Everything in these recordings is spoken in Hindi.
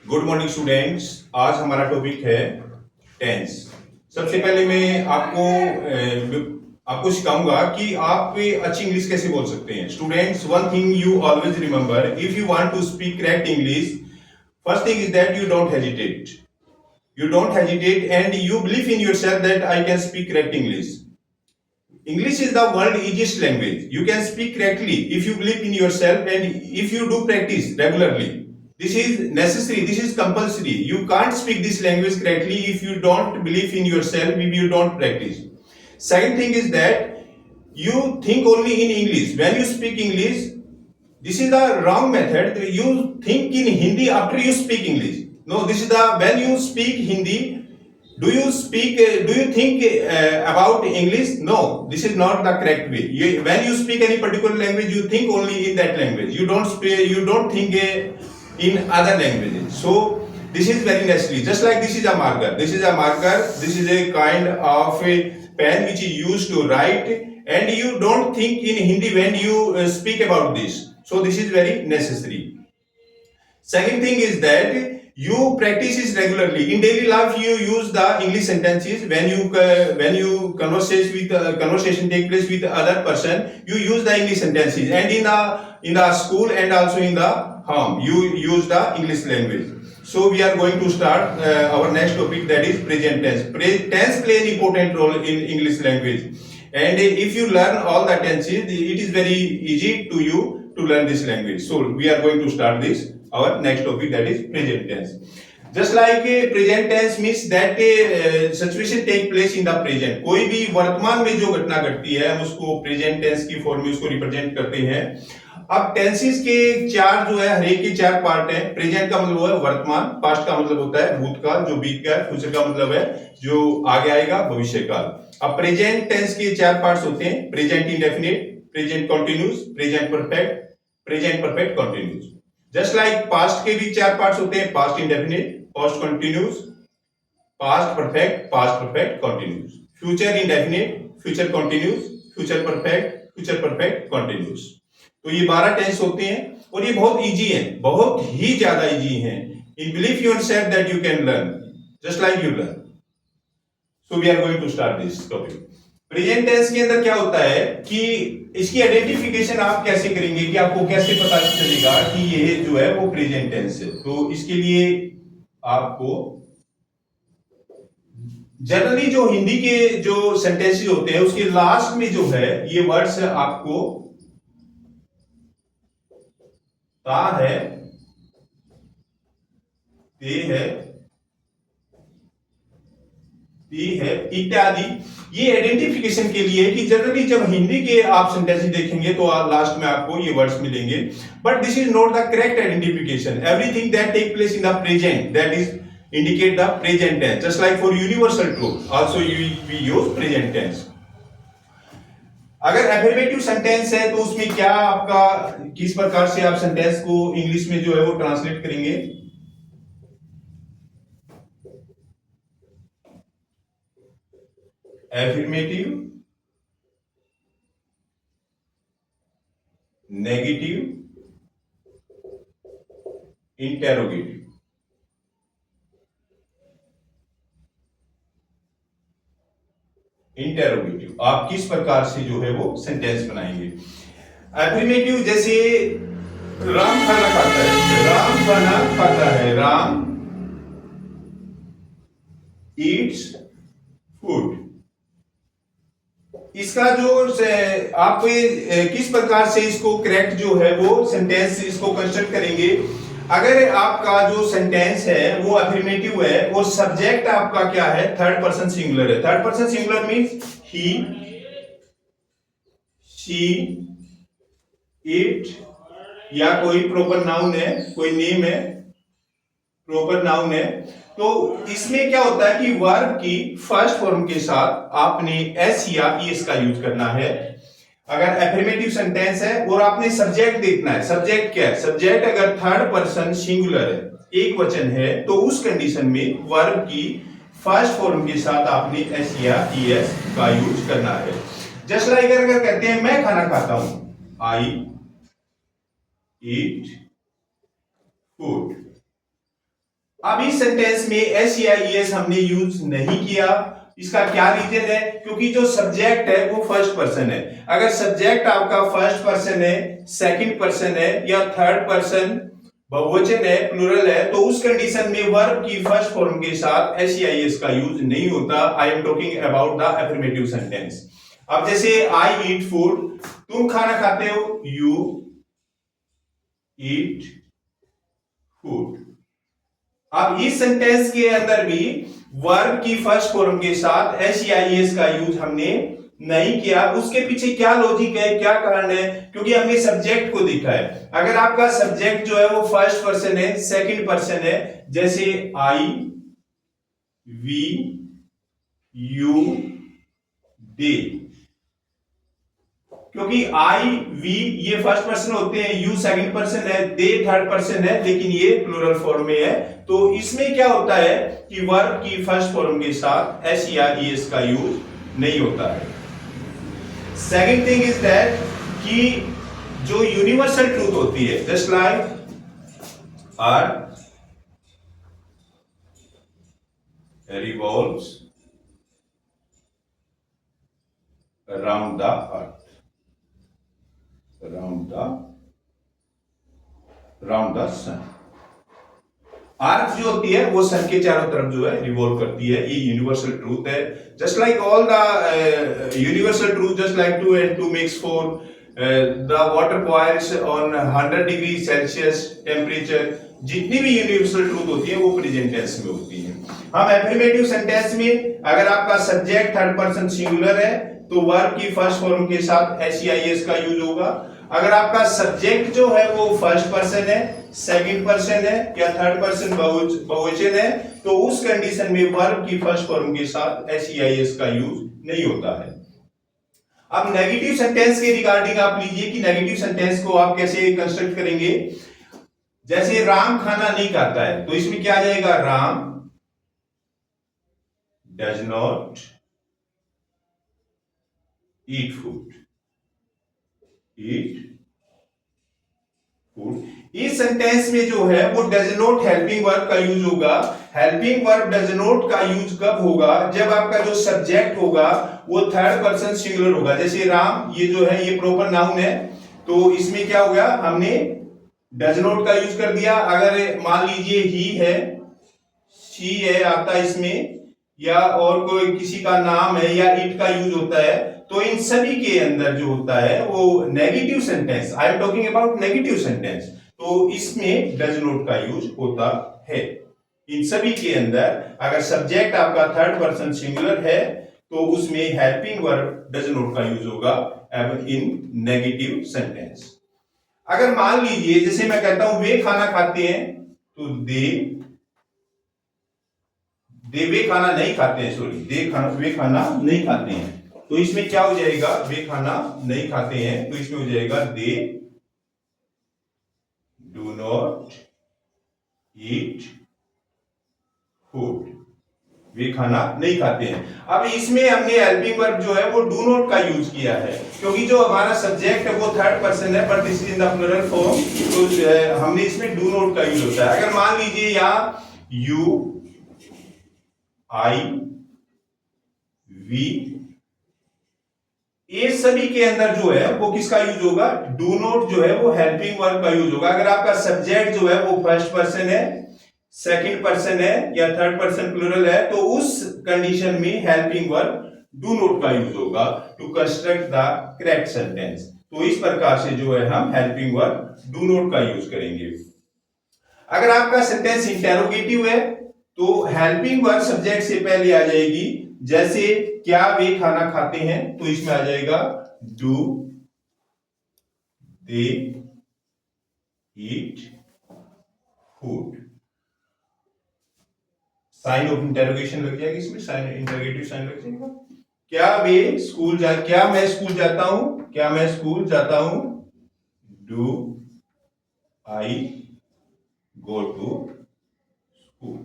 Good morning students. आज हमारा टॉपिक है टेंस। सबसे पहले मैं आपको सिखाऊंगा कि आप अच्छी इंग्लिश कैसे बोल सकते हैं। Students, one thing you always remember, if you want to speak correct English, first thing is that you don't hesitate. You don't hesitate and you believe in yourself that I can speak correct English. English is the world's easiest language. You can speak correctly if you believe in yourself and if you do practice regularly. This is necessary, this is compulsory. You can't speak this language correctly if you don't believe in yourself, if you don't practice. Second thing is that you think only in English. When you speak English, this is the wrong method. You think in Hindi after you speak English. No, this is the when you speak Hindi, do you think about English? No, this is not the correct way. When you speak any particular language, you think only in that language. You don't think in other languages. So this is very necessary. Just like this is a marker. This is a kind of a pen which is used to write, and you don't think in Hindi when you speak about this. So this is very necessary. Second thing is that you practice this regularly in daily life. You use the English sentences when you conversation take place with other person. You use the English sentences, and in the school and also in the home you use the English language. So we are going to start our next topic, that is present tense. Tense play an important role in English language, and if you learn all the tenses, it is very easy to you to learn this language. So we are going to start this our next topic, that is present tense. Just like present tense means that situation take place in the present. कोई भी वर्तमान में जो घटना घटती है हम उसको प्रेजेंट टेंस की फॉर्म में उसको रिप्रेजेंट करते हैं। अब टेंसेस के चार जो है, हर एक के चार पार्ट हैं। प्रेजेंट का मतलब है वर्तमान, पास्ट का मतलब होता है भूतकाल जो बीत गया, फ्यूचर का मतलब है जो आगे आएगा, भविष्य काल। अब प्रेजेंट टेंस के चार पार्ट्स होते हैं: present indefinite, present continuous, present perfect, present perfect continuous. Just like past के भी चार पार्ट्स होते हैं: past indefinite, past continuous, past perfect continuous. Future indefinite, future continuous, future perfect continuous. तो ये 12 टेंस होते हैं और ये बहुत इजी हैं, बहुत ही ज्यादा इजी हैं। In believe yourself that you can learn just like you learn. So we are going to start this topic. Present tense के अंदर क्या होता है कि इसकी आइडेंटिफिकेशन आप कैसे करेंगे, कि आपको कैसे पता चलेगा कि ये जो है वो प्रेजेंट टेंस है। तो इसके लिए आपको जनरली जो हिंदी के जो सेंटेंसेस होते हैं उसके लास्ट में जो है ये वर्ड्स आपको ता है, ते है, ती है इत्यादि, ये आइडेंटिफिकेशन के लिए कि जनरली जब हिंदी के आप सेंटेंसेस देखेंगे तो लास्ट में आपको ये वर्ड्स मिलेंगे। But this is not the correct identification. Everything that take place in the present, that is indicate the present tense. Just like for universal truth also we use present tense. अगर अफर्मेटिव सेंटेंस है तो उसमें क्या आपका किस प्रकार से आप सेंटेंस को इंग्लिश में जो है वो ट्रांसलेट करेंगे? Affirmative, negative, interrogative. इंटेरोगेटिव आप किस प्रकार से जो है वो सेंटेंस बनाएंगे? अफर्मेटिव, जैसे राम खाना खाता है, राम खाना खाता है, राम ईट्स फूड। इसका जो आप किस प्रकार से इसको करेक्ट जो है वो सेंटेंस इसको कंस्ट्रक्ट करेंगे? अगर आपका जो सेंटेंस है वो अफर्मेटिव है और सब्जेक्ट आपका क्या है? थर्ड पर्सन सिंगुलर है। Third person singular means he, she, it, या कोई प्रॉपर नाउन है, कोई नेम है, प्रॉपर नाउन है। तो इसमें क्या होता है कि वर्ब की फर्स्ट फॉर्म के साथ आपने एस या ईएस का यूज करना है। अगर अफर्मेटिव सेंटेंस है और आपने सब्जेक्ट देखना है, सब्जेक्ट क्या है? सब्जेक्ट अगर थर्ड पर्सन सिंगुलर है, एक वचन है, तो उस कंडीशन में वर्ब की फर्स्ट फॉर्म के साथ आपने एस या ईएस का यूज करना है। जस्ट लाइक अगर कहते हैं मैं खाना खाता हूं, आई ईट फूड, अब इस सेंटेंस में एस या ईएस हमने यूज नहीं किया। इसका क्या रीजन है? क्योंकि जो सब्जेक्ट है वो फर्स्ट पर्सन है। अगर सब्जेक्ट आपका फर्स्ट पर्सन है, सेकंड पर्सन है या थर्ड पर्सन बहुवचन है, प्लूरल है, तो उस कंडीशन में वर्ब की फर्स्ट फॉर्म के साथ एस या ईएस का यूज नहीं होता। I am talking about the affirmative sentence. अब जैसे आई ईट फूड, तुम खाना खाते हो, यू ईट फूड। अब इस सेंटेंस के अंदर भी वर्ब की फर्स्ट फॉर्म के साथ एस या ईएस का यूज हमने नहीं किया। उसके पीछे क्या लॉजिक है, क्या कारण है? क्योंकि हमने सब्जेक्ट को देखा है। अगर आपका सब्जेक्ट जो है वो फर्स्ट पर्सन है, सेकंड पर्सन है, जैसे आई, वी, यू, दे, क्योंकि आई, वी ये फर्स्ट पर्सन होते हैं, यू सेकंड पर्सन है, दे थर्ड पर्सन है, लेकिन ये प्लूरल फॉर्म में है। तो इसमें क्या होता है कि वर्ब की फर्स्ट फॉर्म के साथ एस या ईएस का यूज नहीं होता है। सेकंड थिंग इज दैट कि जो यूनिवर्सल ट्रूथ होती है, just like earth revolves around the earth, round the sun. Earth जो होती है वो सन के चारों तरफ जो है रिवॉल्व करती है। ये यूनिवर्सल ट्रूथ है। Just like all the universal truth, just like 2 and 2 makes 4, the water boils on 100 degree Celsius temperature. जितनी भी यूनिवर्सल ट्रूथ होती है वो प्रेजेंट टेंस में होती है। हम एफर्मेटिव सेंटेंस में अगर आपका सब्जेक्ट थर्ड पर्सन सिंगुलर है तो वर्ब की फर्स्ट फॉर्म के साथ एस या ईएस का यूज होगा। अगर आपका सब्जेक्ट जो है वो फर्स्ट पर्सन है, सेकंड पर्सन है या थर्ड पर्सन बहुवचन है, तो उस कंडीशन में वर्ब की फर्स्ट फॉर्म के साथ एस या ईएस का यूज नहीं होता है। अब नेगेटिव सेंटेंस के रिगार्डिंग आप लीजिए कि नेगेटिव सेंटेंस को आप कैसे कंस्ट्रक्ट करेंगे। जैसे राम खाना नहीं खाता है, तो इसमें क्या आ जाएगा? Ram does not eat food, eat food. इस सेंटेंस में जो है वो डज नॉट हेल्पिंग वर्ब का यूज होगा। हेल्पिंग वर्ब डज नॉट का यूज कब होगा? जब आपका जो सब्जेक्ट होगा वो थर्ड पर्सन सिंगुलर होगा। जैसे राम ये जो है ये प्रॉपर नाउन है, तो इसमें क्या होगा? हमने डज नॉट का यूज कर दिया। अगर मान लीजिए ही है, शी है आता इसमें, या और कोई किसी का नाम है, या इट का यूज होता है, तो इन सभी के अंदर जो होता है वो negative sentence, I am talking about negative sentence, तो इसमें डज नॉट का यूज होता है। इन सभी के अंदर अगर सब्जेक्ट आपका थर्ड पर्सन सिंगुलर है तो उसमें हेल्पिंग वर्ब डज नॉट का यूज होगा इन नेगेटिव सेंटेंस। अगर मान लीजिए जैसे मैं कहता हूं वे खाना खाते हैं, तो वे खाना नहीं खाते हैं, सॉरी वे खाना नहीं खाते हैं, तो इसमें क्या हो जाएगा? वे खाना नहीं खाते हैं, तो इसमें हो जाएगा they do not eat food. वे खाना नहीं खाते हैं। अब इसमें हमने हेल्पिंग वर्ब जो है वो डू नॉट का यूज किया है, क्योंकि जो हमारा सब्जेक्ट है वो थर्ड पर्सन है, but this is in the plural form, तो हमने इसमें डू नॉट का यूज होता है। अगर मान लीजिए यहां यू, आई, वी, ये सभी के अंदर जो है वो किसका यूज होगा? डू नॉट जो है वो हेल्पिंग वर्ब का यूज होगा। अगर आपका सब्जेक्ट जो है वो फर्स्ट पर्सन है, सेकंड पर्सन है या थर्ड पर्सन प्लूरल है, तो उस कंडीशन में हेल्पिंग वर्ब डू नॉट का यूज होगा to construct the correct sentence. तो इस प्रकार से जो है हम हेल्पिंग वर्ब डू नॉट का यूज करेंगे। अगर आपका सेंटेंस इंटेरोगेटिव है तो हेल्पिंग वर्ब सब्जेक्ट से पहले आ जाएगी। जैसे क्या वे खाना खाते हैं, तो इसमें आ जाएगा do they eat food. Sign of interrogation लग जाएगी इसमें, साइन इंटरोगेटिव साइन लग जाएगा। क्या मैं स्कूल जाता हूं, क्या मैं स्कूल जाता हूं? Do I go to school.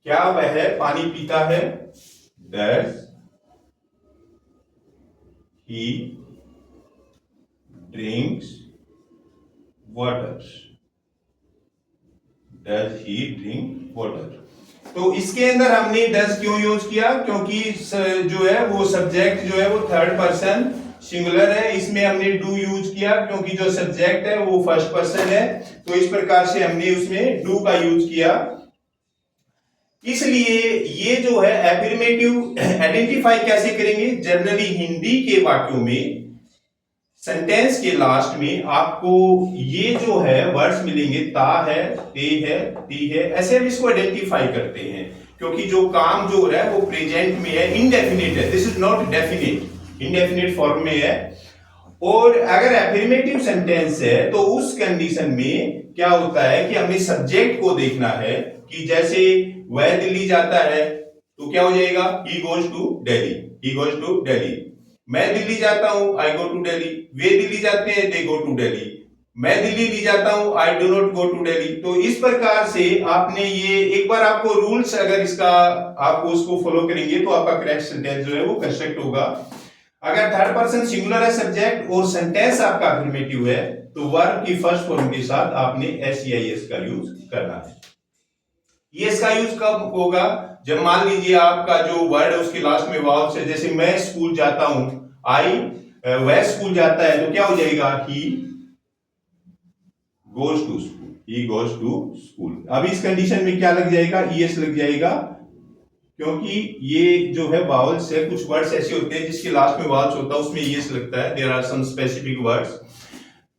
क्या वह पानी पीता है? Does he drinks water, does he drink water. तो इसके अंदर हमने डज क्यों यूज किया, क्योंकि जो है वो सब्जेक्ट जो है वो थर्ड पर्सन सिंगुलर है, इसमें हमने डू यूज किया क्योंकि जो सब्जेक्ट है वो फर्स्ट पर्सन है, तो इस प्रकार से हमने उसमें डू का यूज किया। इसलिए ये जो है एफर्मेटिव आइडेंटिफाई कैसे करेंगे, जनरली हिंदी के वाक्यों में सेंटेंस के लास्ट में आपको ये जो है वर्ड्स मिलेंगे, ता है, ते है, ती है, ऐसे हम इसको आइडेंटिफाई करते हैं, क्योंकि जो काम जो हो रहा है वो प्रेजेंट में है, इनडेफिनिट है, this is not definite, indefinite form में है। और अगर एफर्मेटिव सेंटेंस है तो उस कंडीशन में क्या होता है कि हमें सब्जेक्ट को देखना है, कि जैसे वह दिल्ली जाता है तो क्या हो जाएगा, he goes to Delhi, he goes to Delhi. मैं दिल्ली जाता हूं, आई गो टू दिल्ली। वे दिल्ली जाते हैं, दे गो टू दिल्ली। मैं दिल्ली नहीं जाता हूं, I do not go to Delhi. तो इस प्रकार से आपने ये एक बार आपको रूल्स अगर इसका आपको उसको फॉलो करेंगे तो आपका करेक्ट सेंटेंस जो है वो कंस्ट्रक्ट होगा। अगर थर्ड पर्सन सिंगुलर है सब्जेक्ट और सेंटेंस आपका अफर्मेटिव है तो वर्ब की फर्स्ट फॉर्म के साथ आपने एस का यूज करना है। ये इसका यूज कब होगा, जब मान लीजिए आपका जो वर्ड है उसके लास्ट में वाव से, जैसे मैं स्कूल जाता हूं, आई, वह स्कूल जाता है तो क्या हो जाएगा, he goes to school, he goes to school. अब इस कंडीशन में क्या लग जाएगा, ईएस लग जाएगा, क्योंकि ये जो है वावल्स है, कुछ वर्ड्स ऐसे होते हैं जिसके लास्ट में वावल्स होता है उसमें ईएस लगता है, there are some specific words,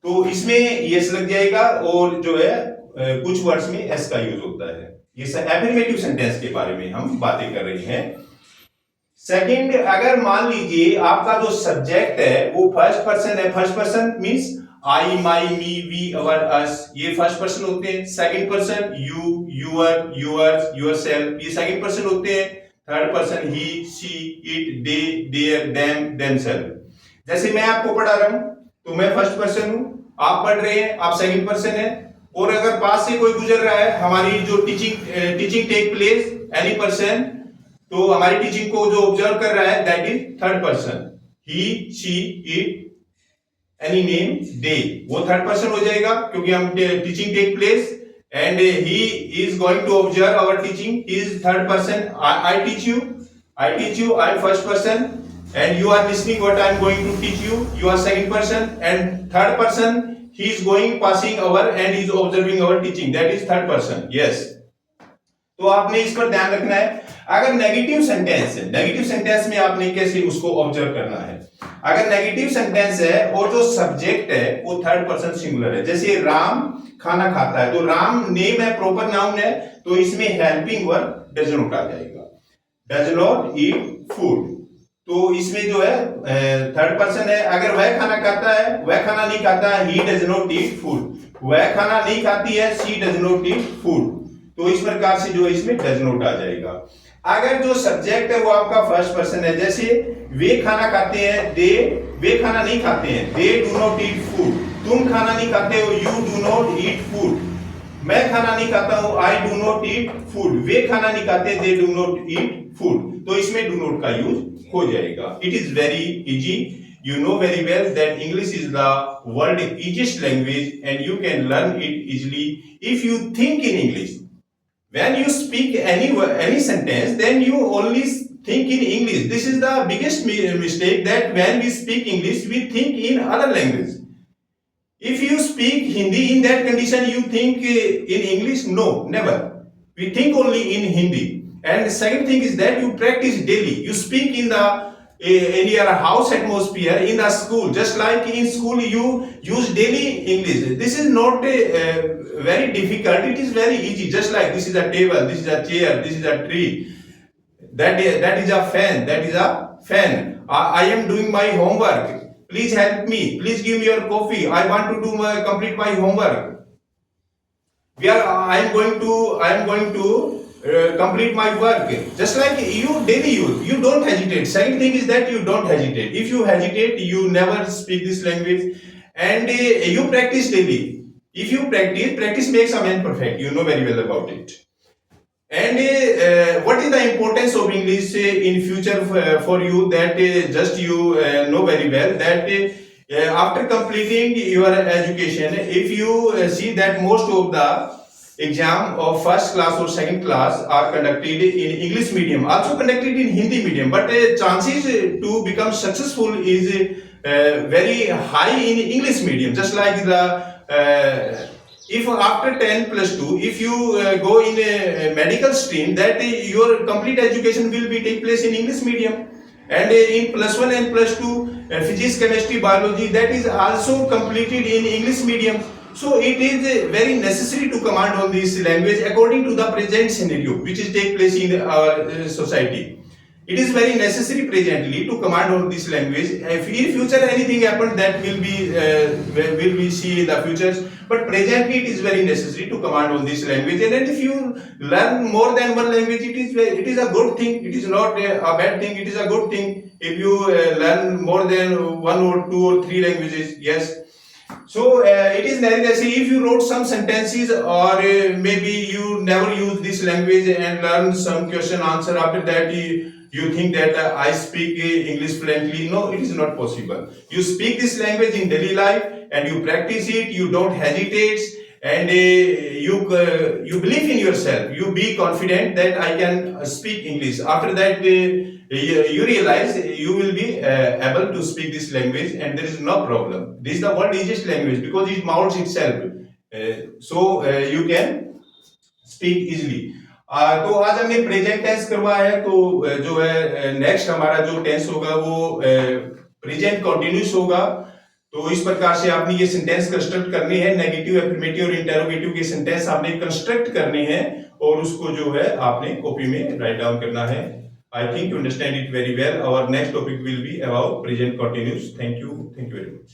तो इसमें ईएस लग जाएगा। और जो है कुछ वर्ड्स में एस का यूज होता है। ये एफर्मेटिव सेंटेंस के बारे में हम बातें कर रहे हैं। सेकंड, अगर मान लीजिए आपका जो सब्जेक्ट है वो फर्स्ट पर्सन है, first person means I, my, me, we, our, us, ये फर्स्ट पर्सन होते हैं। Second person you, your, yours, yourself, ये सेकंड पर्सन होते हैं। Third person he, she, it, they, their, them, themselves. जैसे मैं आपको पढ़ा रहा हूं तो मैं फर्स्ट पर्सन हूं, आप पढ़ रहे हैं, आप सेकंड पर्सन है, और अगर पास से कोई गुजर रहा है, हमारी जो teaching take place any person, तो हमारी टीचिंग को जो ऑब्जर्व कर रहा है that is third person. He, she, it, any name, they, वो थर्ड पर्सन हो जाएगा क्योंकि हम teaching take place and he is going to observe our teaching, he is third person. I teach you, I am first person and you are listening what I am going to teach you, you are second person, and third person he is going passing over and is observing our teaching, that is third person, yes। तो आपने इस पर ध्यान रखना है। अगर नेगेटिव सेंटेंस है, नेगेटिव सेंटेंस में आपने कैसे उसको ऑब्जर्व करना है। अगर नेगेटिव सेंटेंस है और जो सब्जेक्ट है वो थर्ड पर्सन सिंगुलर है, जैसे राम खाना खाता है, तो राम नेम है, प्रॉपर नाउन है, तो इसमें हेल्पिंग वर्ब डज नॉट आ जाएगा, डज नॉट ईट फूड, तो इसमें जो है थर्ड पर्सन है। अगर वह खाना खाता है, वह खाना नहीं खाता है, he does not eat food, वह खाना नहीं खाती है, she does not eat food, तो इस प्रकार से जो है इसमें डज नॉट आ जाएगा। अगर जो सब्जेक्ट है वो आपका फर्स्ट पर्सन है, जैसे वे खाना खाते हैं, वे खाना नहीं खाते हैं, they do not eat food, तुम खाना नहीं खाते हो, you do not eat food, मैं खाना नहीं खाता हूं, I do not eat food, वे खाना नहीं खाते, they do not eat food, तो इसमें डू नॉट का यूज हो जाएगा। It is very easy, you know very well that English is the world easiest language and you can learn it easily if you think in English. When you speak any sentence, then you only think in English. This is the biggest mistake, that when we speak English we think in other language. If you speak Hindi, in that condition you think in English? No, never. We think only in Hindi. And the second thing is that you practice daily. You speak in your house atmosphere, in the school, just like in school you use daily English. This is not very difficult, it is very easy, just like this is a table, this is a chair, this is a tree, that is a fan, that is a fan. I am doing my homework, please help me, please give me your coffee, I want to complete my homework. I am going to complete my work, just like you daily use, you don't hesitate. Second thing is that you don't hesitate. If you hesitate, you never speak this language, and you practice daily. If you practice makes a man perfect, you know very well about it. And what is the importance of English in future for you, that just you know very well that After completing your education, if you see that most of the exam of first class or second class are conducted in English medium, also conducted in Hindi medium, but chances to become successful is very high in English medium. Just like the if after 10 plus 2, if you go in a medical stream, that your complete education will be take place in English medium. And in plus 1 and plus 2, physics, chemistry, biology, that is also completed in English medium. So it is very necessary to command on this language according to the present scenario which is take place in our society. It is very necessary presently to command on this language. If in future anything happens, that will be see in the futures. But presently it is very necessary to command on this language. And then if you learn more than one language, it is a good thing. It is not a bad thing. It is a good thing if you learn more than one or two or three languages. Yes. So it is necessary if you wrote some sentences, or maybe you never use this language and learn some question answer. After that you think that I speak English fluently. No, it is not possible. You speak this language in daily life and you practice it. You don't hesitate, and you believe in yourself. You be confident that I can speak English. After that you realize you will be able to speak this language, and there is no problem. This is the world easiest language because it mouths itself. You can speak easily. तो आज हमने प्रेजेंट टेंस करवाया है, तो जो है नेक्स्ट हमारा जो टेंस होगा वो प्रेजेंट कंटिन्यूस होगा। तो इस प्रकार से आपने ये सेंटेंस कंस्ट्रक्ट करनी है। नेगेटिव, एफर्मेटिव और इंटरोगेटिव के सेंटेंस आपने कंस्ट्रक्ट करने हैं और उसको जो है आपने कॉपी में राइट डाउन करना है। I think you understand it very well. Our next topic will be about present continuous. Thank you very much.